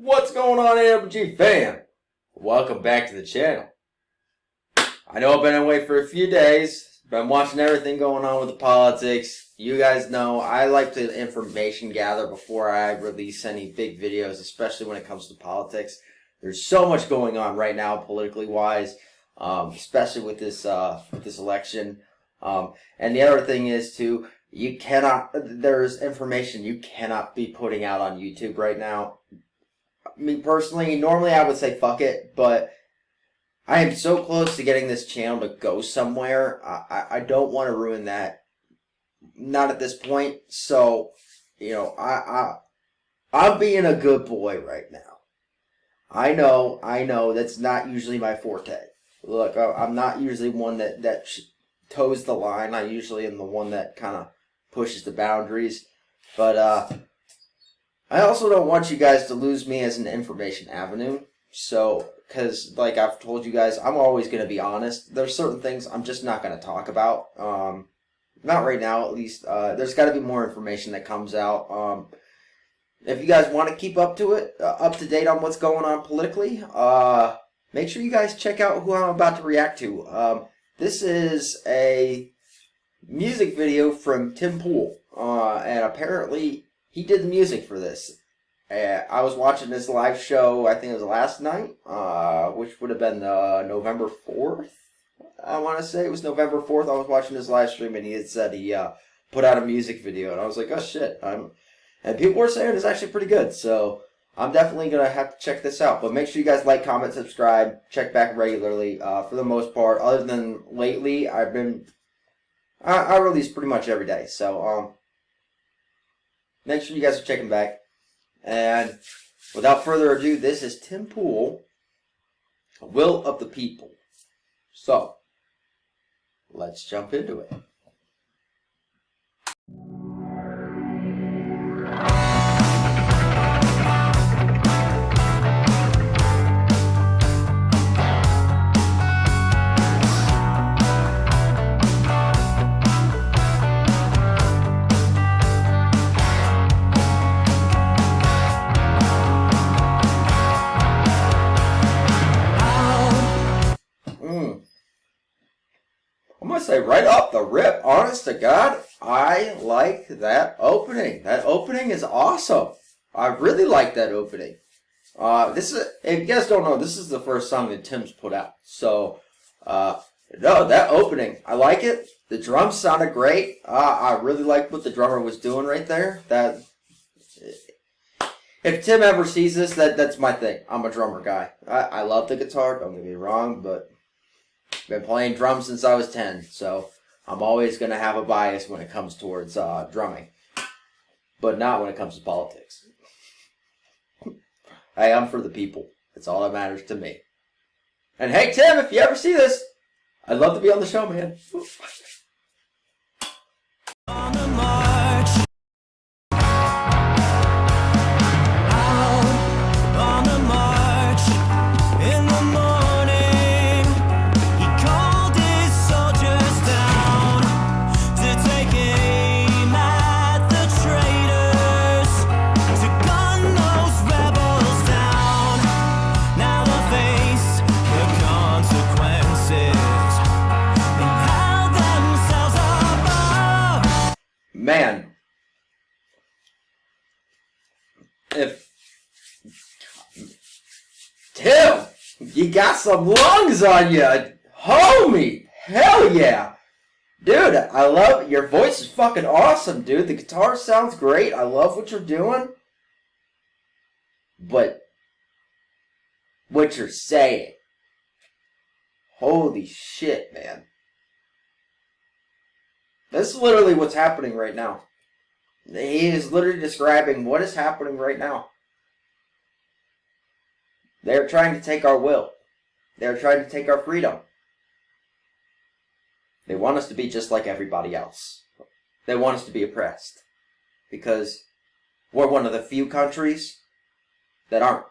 What's going on, AWGFAM? Welcome back to the channel. I know I've been away for a few days. Been watching everything going on with the politics. You guys know I like to information gather before I release any big videos, especially when it comes to politics. There's so much going on right now, politically wise, especially with this election. And the other thing is too, there's information you cannot be putting out on YouTube right now. Me personally, normally I would say fuck it, but I am so close to getting this channel to go somewhere. I don't want to ruin that. Not at this point. So, you know, I'm being a good boy right now. I know that's not usually my forte. Look, I'm not usually one that toes the line. I usually am the one that kind of pushes the boundaries. But I also don't want you guys to lose me as an information avenue. So, because like I've told you guys, I'm always going to be honest. There's certain things I'm just not going to talk about. Not right now, at least. There's got to be more information that comes out. If you guys want to keep up to date on what's going on politically, make sure you guys check out who I'm about to react to. This is a music video from Tim Pool, and apparently he did the music for this. I was watching this live show, I think it was last night, which would have been November 4th. I want to say it was November 4th. I was watching this live stream and he had said he put out a music video. And I was like, oh shit. And people were saying it's actually pretty good. So I'm definitely going to have to check this out. But make sure you guys like, comment, subscribe, check back regularly. For the most part, other than lately, I release pretty much every day. So make sure you guys are checking back. And without further ado, this is Tim Pool, Will of the People. So, let's jump into it. I'm going to say right off the rip, honest to God, I like that opening. That opening is awesome. I really like that opening. If you guys don't know, this is the first song that Tim's put out. So, no, that opening, I like it. The drums sounded great. I really liked what the drummer was doing right there. If Tim ever sees this, that's my thing. I'm a drummer guy. I love the guitar, don't get me wrong, but been playing drums since I was 10, so I'm always going to have a bias when it comes towards drumming, but not when it comes to politics. Hey, I'm for the people. That's all that matters to me. And hey, Tim, if you ever see this, I'd love to be on the show, man. On the march. Man, Tim, you got some lungs on you, homie. Hell yeah, dude. I love it. Your voice is fucking awesome, dude. The guitar sounds great. I love what you're doing, but what you're saying, holy shit, man. This is literally what's happening right now. He is literally describing what is happening right now. They're trying to take our will. They're trying to take our freedom. They want us to be just like everybody else. They want us to be oppressed. Because we're one of the few countries that aren't.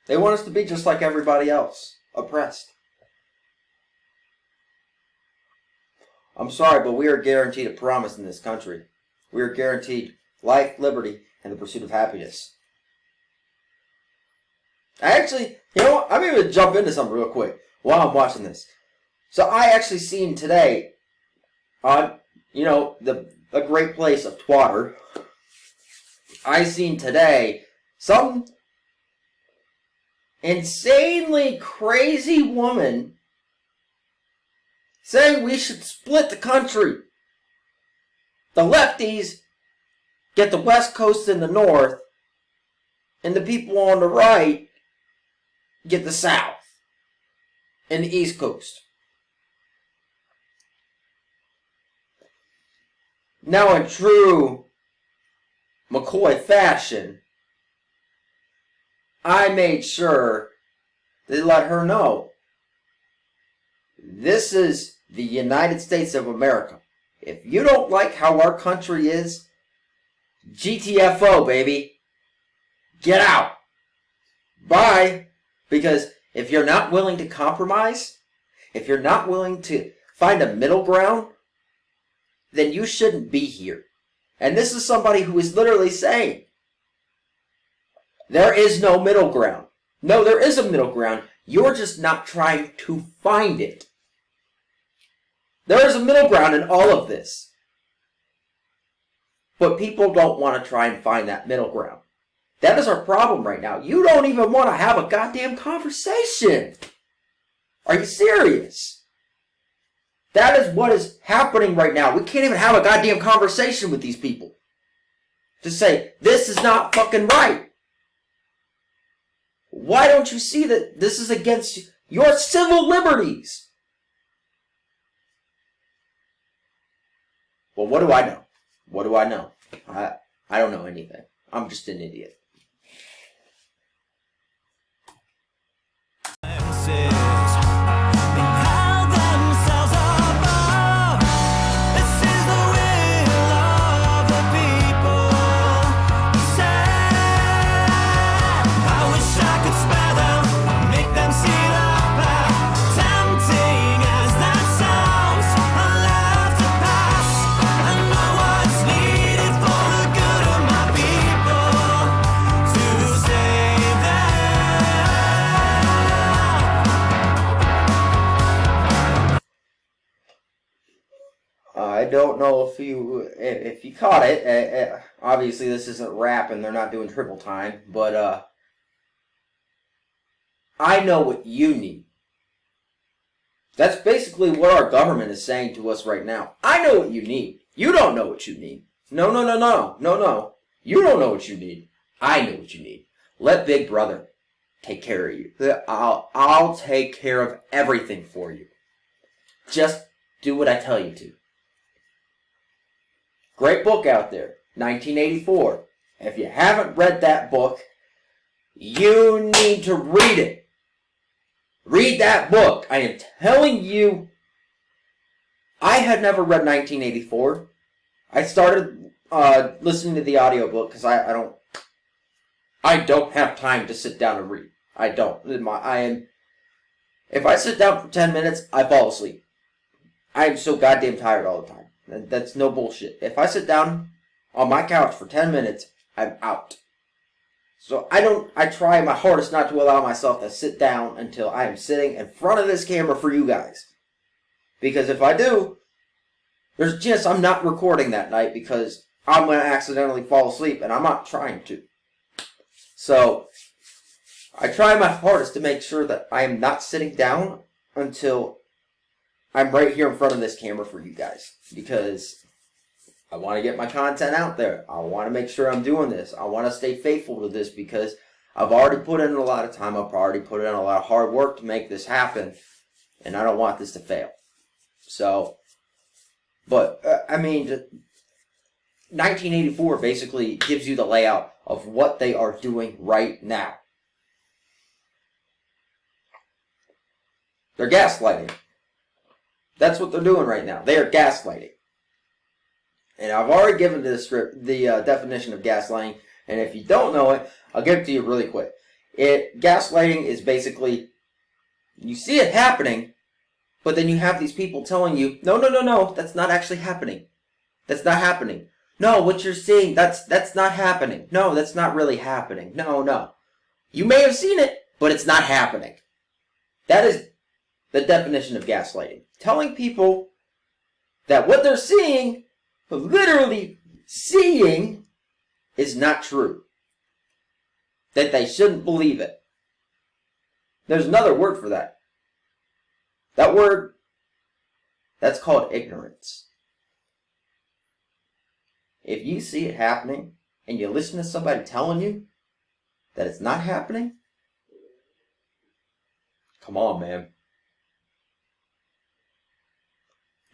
They want us to be just like everybody else. Oppressed. I'm sorry, but we are guaranteed a promise in this country. We are guaranteed life, liberty, and the pursuit of happiness. Actually, you know what? I'm going to jump into something real quick while I'm watching this. So I actually seen today on, a great place of Twatter. I seen today some insanely crazy woman saying we should split the country. The lefties get the West Coast and the North, and the people on the right get the South and the East Coast. Now, in true McCoy fashion, I made sure to let her know this is the United States of America. If you don't like how our country is, GTFO, baby. Get out. Bye. Because if you're not willing to compromise, if you're not willing to find a middle ground, then you shouldn't be here. And this is somebody who is literally saying, there is no middle ground. No, there is a middle ground. You're just not trying to find it. There is a middle ground in all of this. But people don't want to try and find that middle ground. That is our problem right now. You don't even want to have a goddamn conversation. Are you serious? That is what is happening right now. We can't even have a goddamn conversation with these people. To say, this is not fucking right. Why don't you see that this is against your civil liberties? Well, what do I know? What do I know? I don't know anything. I'm just an idiot. I don't know if you caught it. Obviously, this isn't rap and they're not doing triple time, but I know what you need. That's basically what our government is saying to us right now. I know what you need. You don't know what you need. No. You don't know what you need. I know what you need. Let Big Brother take care of you. I'll take care of everything for you. Just do what I tell you to. Great book out there, 1984. If you haven't read that book, you need to read it. Read that book. I am telling you, I had never read 1984. I started listening to the audiobook because I don't have time to sit down and read. I don't. If I sit down for 10 minutes, I fall asleep. I am so goddamn tired all the time. That's no bullshit. If I sit down on my couch for 10 minutes, I'm out. So I try my hardest not to allow myself to sit down until I am sitting in front of this camera for you guys. Because if I do, there's a chance I'm not recording that night because I'm going to accidentally fall asleep and I'm not trying to. So I try my hardest to make sure that I am not sitting down until I'm right here in front of this camera for you guys, because I want to get my content out there. I want to make sure I'm doing this. I want to stay faithful to this because I've already put in a lot of time. I've already put in a lot of hard work to make this happen, and I don't want this to fail. So, but, 1984 basically gives you the layout of what they are doing right now. They're gaslighting. That's what they're doing right now. They are gaslighting. And I've already given the definition of gaslighting. And if you don't know it, I'll give it to you really quick. Gaslighting is basically, you see it happening, but then you have these people telling you, no, that's not actually happening. That's not happening. No, what you're seeing, that's not happening. No, that's not really happening. No. You may have seen it. but it's not happening. That is the definition of gaslighting. Telling people that what they're seeing, literally seeing, is not true. That they shouldn't believe it. There's another word for that. That word, that's called ignorance. If you see it happening, and you listen to somebody telling you that it's not happening, come on, man.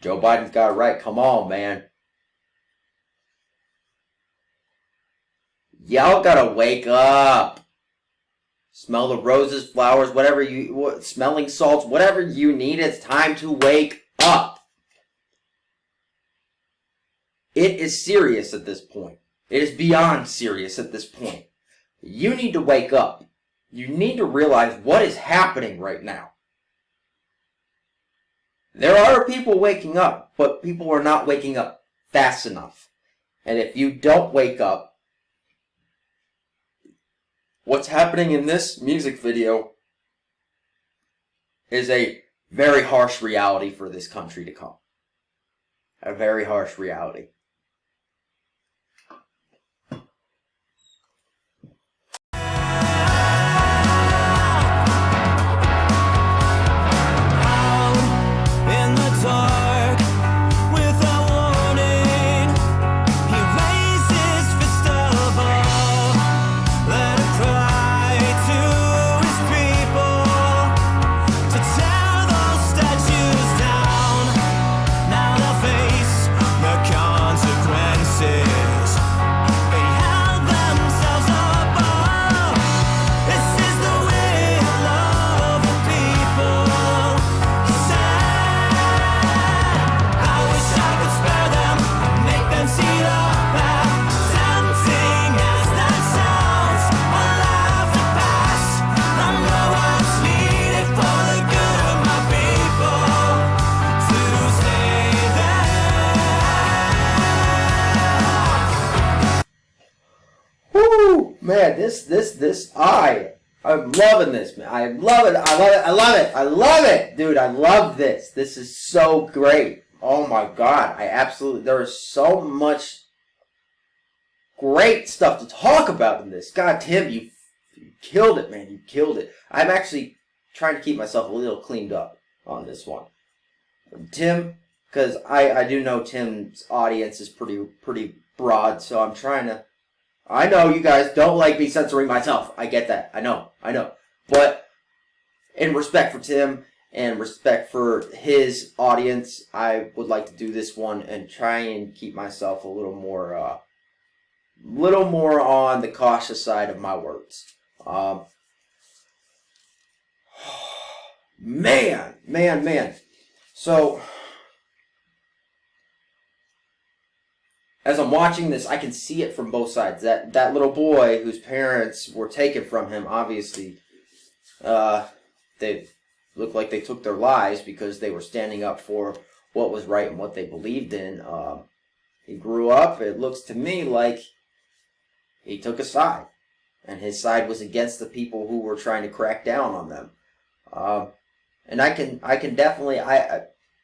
Joe Biden's got it right. Come on, man. Y'all gotta wake up. Smell the roses, flowers, smelling salts, whatever you need. It's time to wake up. It is serious at this point. It is beyond serious at this point. You need to wake up. You need to realize what is happening right now. There are people waking up, but people are not waking up fast enough. And if you don't wake up, what's happening in this music video is a very harsh reality for this country to come. A very harsh reality. Man, I'm loving this, man. I love it. Dude, I love this. This is so great. Oh my God. There is so much great stuff to talk about in this. God, Tim, you killed it, man. You killed it. I'm actually trying to keep myself a little cleaned up on this one. Tim, because I do know Tim's audience is pretty broad, so I'm trying to... I know you guys don't like me censoring myself. I get that. I know. But in respect for Tim and respect for his audience, I would like to do this one and try and keep myself a little more on the cautious side of my words. Man. So... as I'm watching this, I can see it from both sides. That little boy whose parents were taken from him, obviously, they look like they took their lives because they were standing up for what was right and what they believed in. He grew up, it looks to me like he took a side. And his side was against the people who were trying to crack down on them. And I can definitely...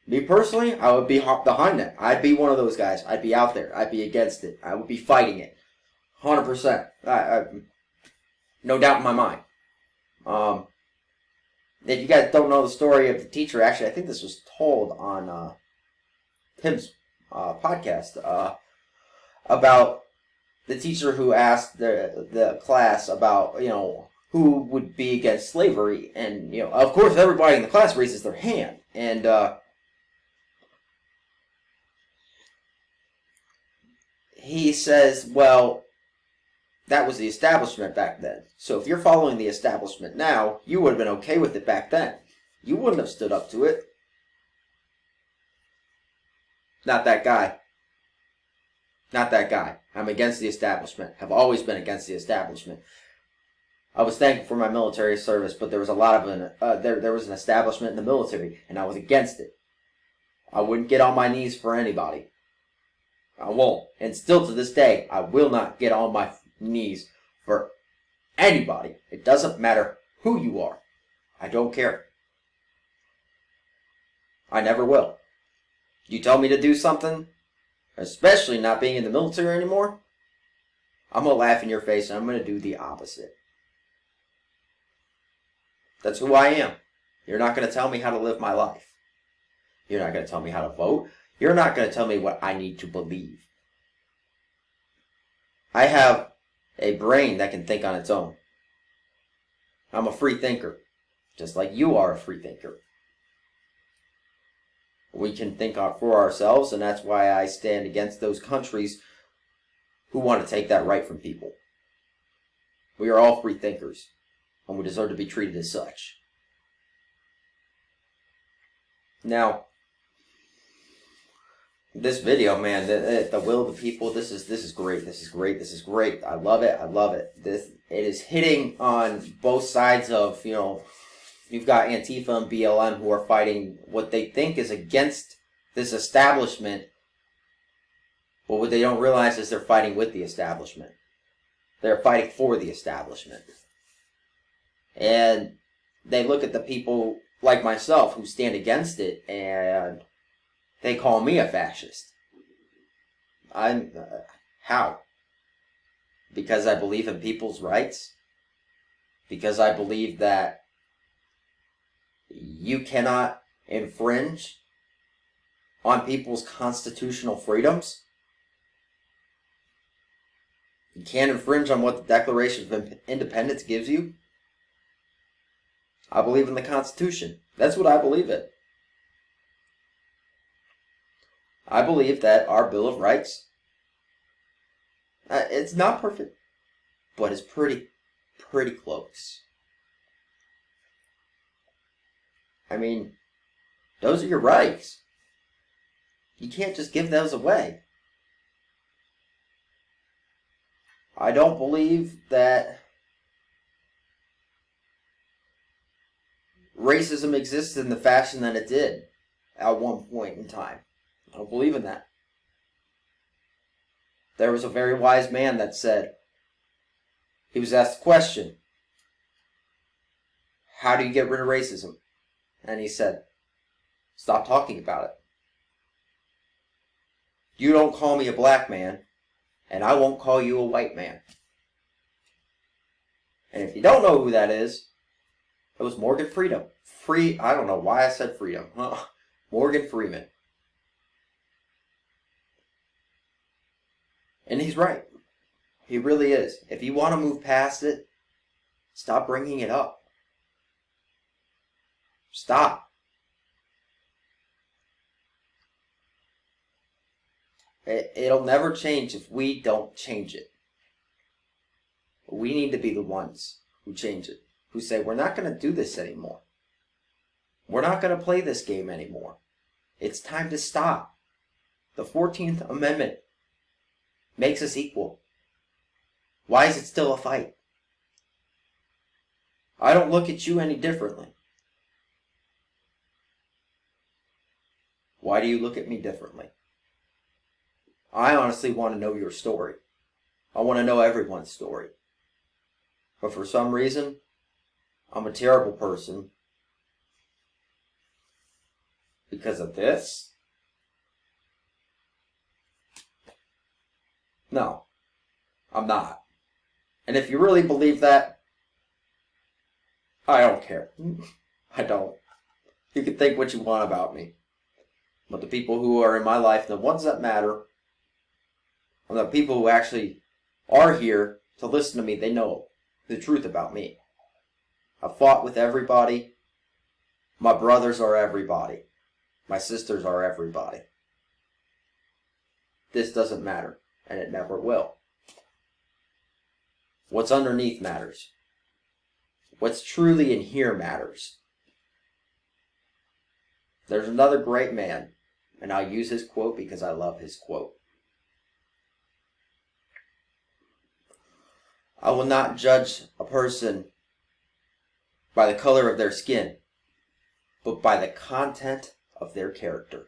Me personally, I would be behind that. I'd be one of those guys. I'd be out there. I'd be against it. I would be fighting it. 100%. No doubt in my mind. If you guys don't know the story of the teacher, actually, I think this was told on Tim's podcast about the teacher who asked the class about, who would be against slavery. And, of course, everybody in the class raises their hand. And, he says, well, that was the establishment back then. So if you're following the establishment now, you would have been okay with it back then. You wouldn't have stood up to it. Not that guy. I'm against the establishment. Have always been against the establishment. I was thankful for my military service, but there was a lot of there was an establishment in the military, and I was against it. I wouldn't get on my knees for anybody. I won't. And still to this day, I will not get on my knees for anybody. It doesn't matter who you are. I don't care. I never will. You tell me to do something, especially not being in the military anymore, I'm going to laugh in your face and I'm going to do the opposite. That's who I am. You're not going to tell me how to live my life. You're not going to tell me how to vote. You're not going to tell me what I need to believe. I have a brain that can think on its own. I'm a free thinker, just like you are a free thinker. We can think for ourselves, and that's why I stand against those countries who want to take that right from people. We are all free thinkers, and we deserve to be treated as such. Now, this video, man, the will of the people, this is great. This is great. This is great. I love it. I love it. It is hitting on both sides of, you've got Antifa and BLM who are fighting what they think is against this establishment, but what they don't realize is they're fighting with the establishment. They're fighting for the establishment. And they look at the people like myself who stand against it, and they call me a fascist. How? Because I believe in people's rights? Because I believe that you cannot infringe on people's constitutional freedoms? You can't infringe on what the Declaration of Independence gives you? I believe in the Constitution. That's what I believe in. I believe that our Bill of Rights, it's not perfect, but it's pretty close. I mean, those are your rights. You can't just give those away. I don't believe that racism exists in the fashion that it did at one point in time. I don't believe in that. There was a very wise man that said, he was asked the question, how do you get rid of racism? And he said, stop talking about it. You don't call me a black man, and I won't call you a white man. And if you don't know who that is, it was Morgan Freeman. I don't know why I said freedom. Morgan Freeman. And he's right. He really is. If you want to move past it, stop bringing it up. Stop. It'll never change if we don't change it. We need to be the ones who change it. Who say, we're not going to do this anymore. We're not going to play this game anymore. It's time to stop. The 14th Amendment makes us equal. Why is it still a fight? I don't look at you any differently. Why do you look at me differently? I honestly want to know your story. I want to know everyone's story. But for some reason, I'm a terrible person because of this? No, I'm not. And if you really believe that, I don't care. I don't. You can think what you want about me. But the people who are in my life, the ones that matter, and the people who actually are here to listen to me, they know the truth about me. I've fought with everybody. My brothers are everybody. My sisters are everybody. This doesn't matter, and it never will. What's underneath matters. What's truly in here matters. There's another great man, and I'll use his quote because I love his quote. I will not judge a person by the color of their skin, but by the content of their character.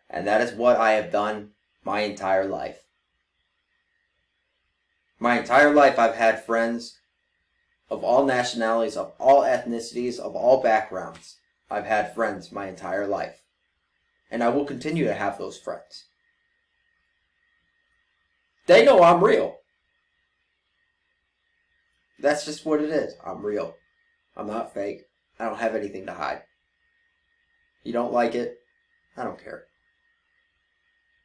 And that is what I have done my entire life. My entire life I've had friends of all nationalities, of all ethnicities, of all backgrounds. I've had friends my entire life. And I will continue to have those friends. They know I'm real. That's just what it is. I'm real. I'm not fake. I don't have anything to hide. You don't like it? I don't care.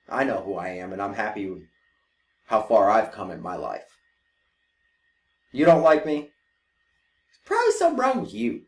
I know who I am, and I'm happy with how far I've come in my life. You don't like me? There's probably something wrong with you.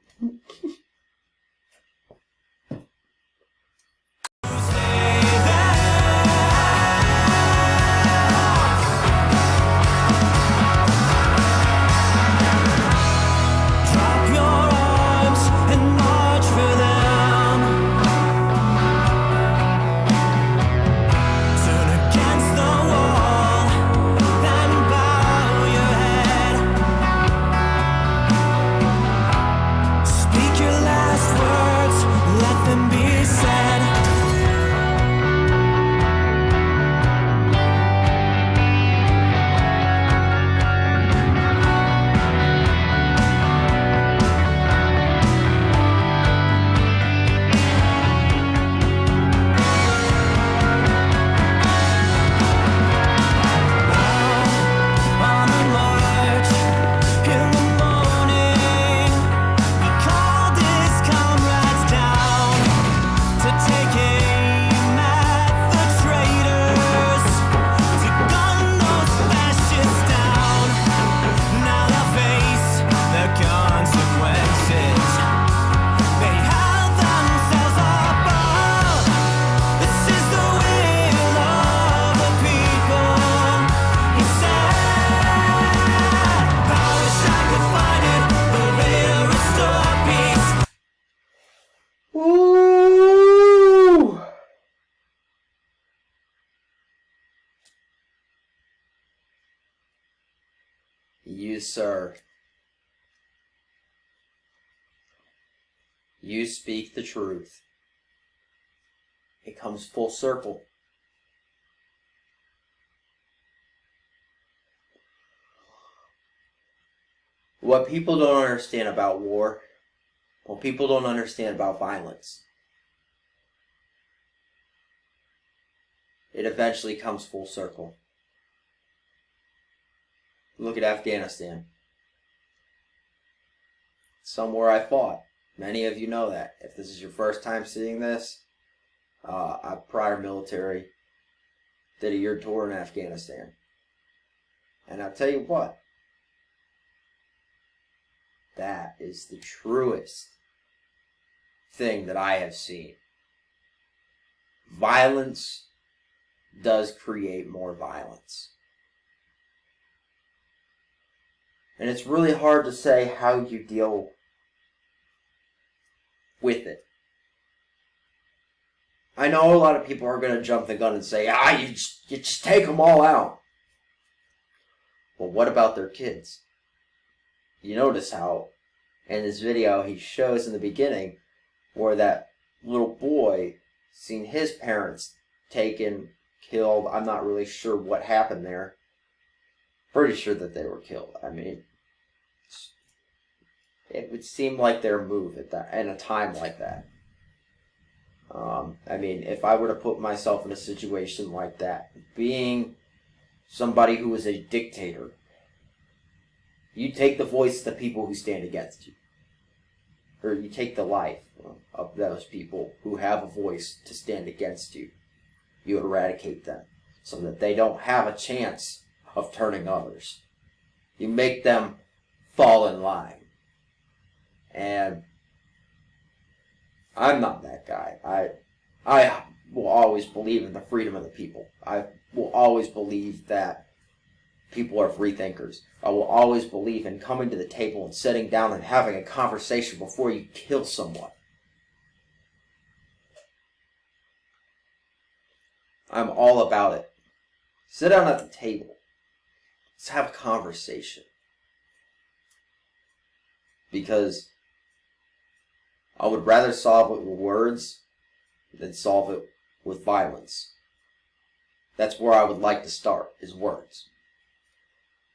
You, sir. You speak the truth. It comes full circle. What people don't understand about war, what people don't understand about violence, it eventually comes full circle. Look at Afghanistan. Somewhere I fought. Many of you know that. If this is your first time seeing this, I'm prior military. Did a year tour in Afghanistan. And I'll tell you what. That is the truest thing that I have seen. Violence does create more violence. And it's really hard to say how you deal with it. I know a lot of people are going to jump the gun and say, you just take them all out. Well, what about their kids? You notice how in this video he shows in the beginning where that little boy seen his parents taken, killed. I'm not really sure what happened there. Pretty sure that they were killed. I mean, it would seem like their move at that in a time like that. I mean, if I were to put myself in a situation like that, being somebody who is a dictator, you take the voice of the people who stand against you. Or you take the life of those people who have a voice to stand against you. You eradicate them so that they don't have a chance of turning others. You make them fall in line. And I'm not that guy. I will always believe in the freedom of the people. I will always believe that people are free thinkers. I will always believe in coming to the table and sitting down and having a conversation before you kill someone. I'm all about it. Sit down at the table. Let's have a conversation. Because I would rather solve it with words than solve it with violence. That's where I would like to start, is words.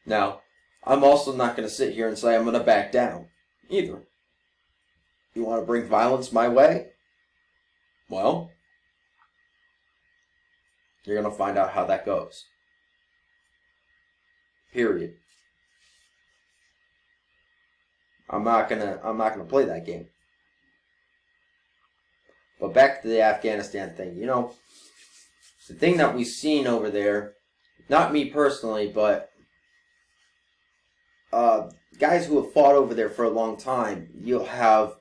Now, I'm also not going to sit here and say I'm going to back down either. You want to bring violence my way? Well, you're going to find out how that goes. Period. I'm not gonna play that game. But back to the Afghanistan thing. You know, the thing that we've seen over there, not me personally, but guys who have fought over there for a long time, you'll have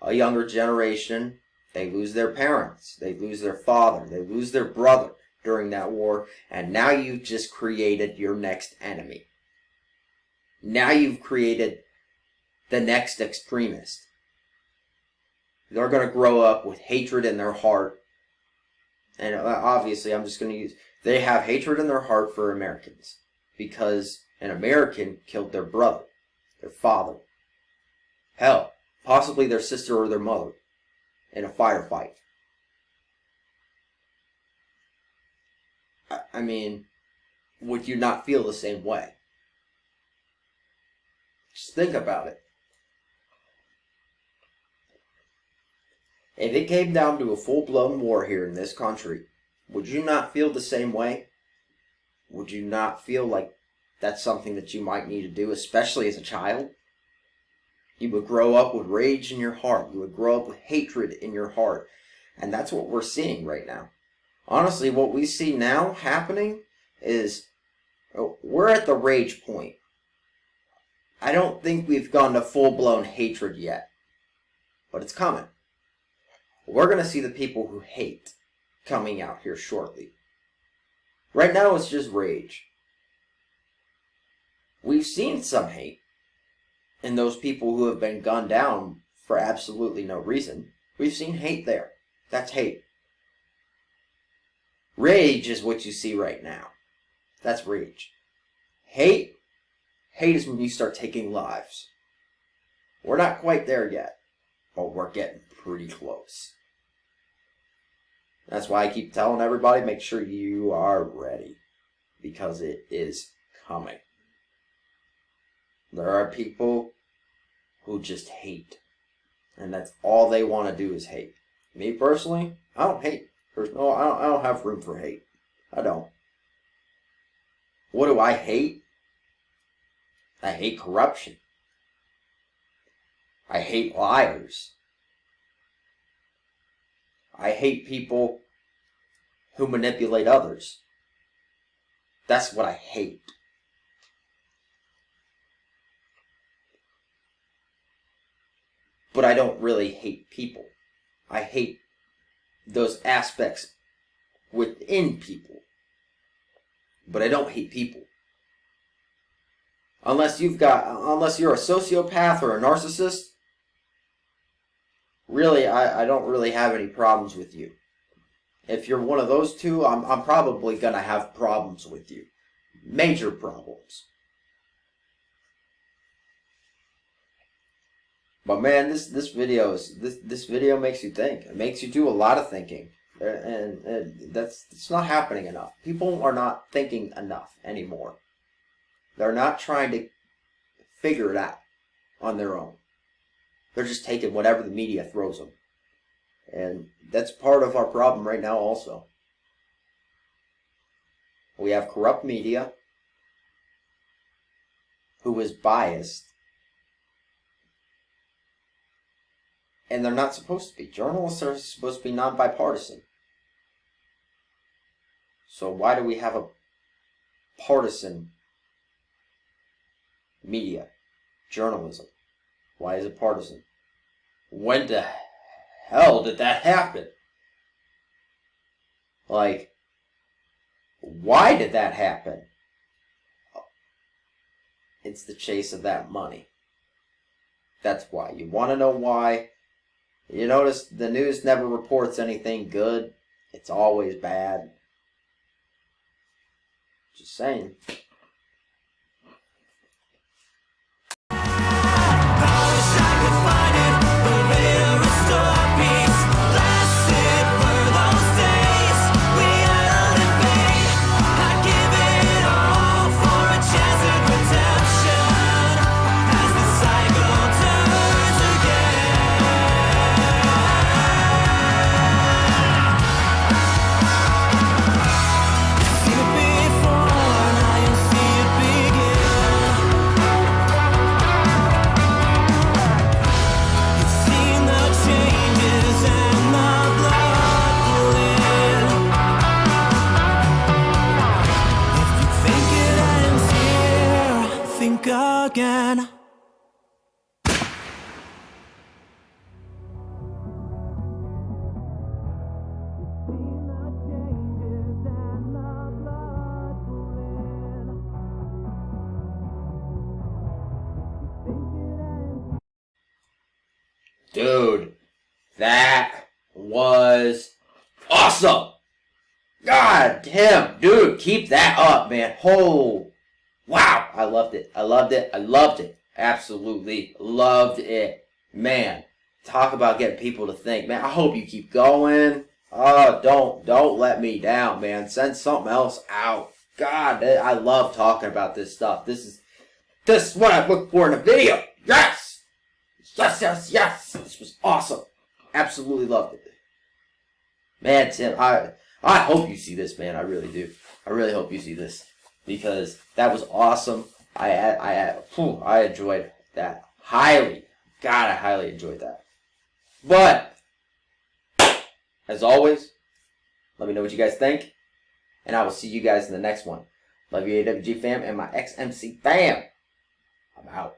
a younger generation. They lose their parents, they lose their father, they lose their brother during that war, and now you've just created your next enemy. Now you've created the next extremist. They're going to grow up with hatred in their heart. And obviously, I'm just going to use... They have hatred in their heart for Americans. Because an American killed their brother, their father. Hell, possibly their sister or their mother. In a firefight. I mean, would you not feel the same way? Just think about it. If it came down to a full-blown war here in this country, would you not feel the same way? Would you not feel like that's something that you might need to do, especially as a child? You would grow up with rage in your heart. You would grow up with hatred in your heart. And that's what we're seeing right now. Honestly, what we see now happening is we're at the rage point. I don't think we've gone to full-blown hatred yet. But it's coming. We're going to see the people who hate coming out here shortly. Right now, it's just rage. We've seen some hate in those people who have been gunned down for absolutely no reason. We've seen hate there. That's hate. Rage is what you see right now. That's rage. Hate? Hate is when you start taking lives. We're not quite there yet, but we're getting pretty close. That's why I keep telling everybody, make sure you are ready. Because it is coming. There are people who just hate. And that's all they want to do is hate. Me personally, I don't hate. I don't have room for hate. I don't. What do I hate? I hate corruption. I hate liars. I hate people who manipulate others. That's what I hate. But I don't really hate people. I hate those aspects within people. But I don't hate people. Unless you're a sociopath or a narcissist, really, I don't really have any problems with you. If you're one of those two, I'm probably going to have problems with you. Major problems. But man, this video makes you think. It makes you do a lot of thinking. And it's not happening enough. People are not thinking enough anymore. They're not trying to figure it out on their own. They're just taking whatever the media throws them. And that's part of our problem right now also. We have corrupt media who is biased. And they're not supposed to be. Journalists are supposed to be non-bipartisan. So why do we have a partisan media? Journalism. Why is it partisan? When the hell did that happen? Like, why did that happen? It's the chase of that money. That's why. You want to know why? You notice the news never reports anything good. It's always bad. Just saying. Redemption. again. Dude, that was awesome. God damn, dude, keep that up, man. Oh, wow, I loved it. I loved it. I loved it. Absolutely loved it. Man, talk about getting people to think. Man, I hope you keep going. Oh, don't let me down, man. Send something else out. God, I love talking about this stuff. This is what I look for in a video. Yes! Yes, yes, yes! This was awesome. Absolutely loved it. Man, Tim, I hope you see this, man. I really do. I really hope you see this. Because that was awesome. I enjoyed that highly. God, I highly enjoyed that. But, as always, let me know what you guys think. And I will see you guys in the next one. Love you, AWG fam, and my XMC fam. I'm out.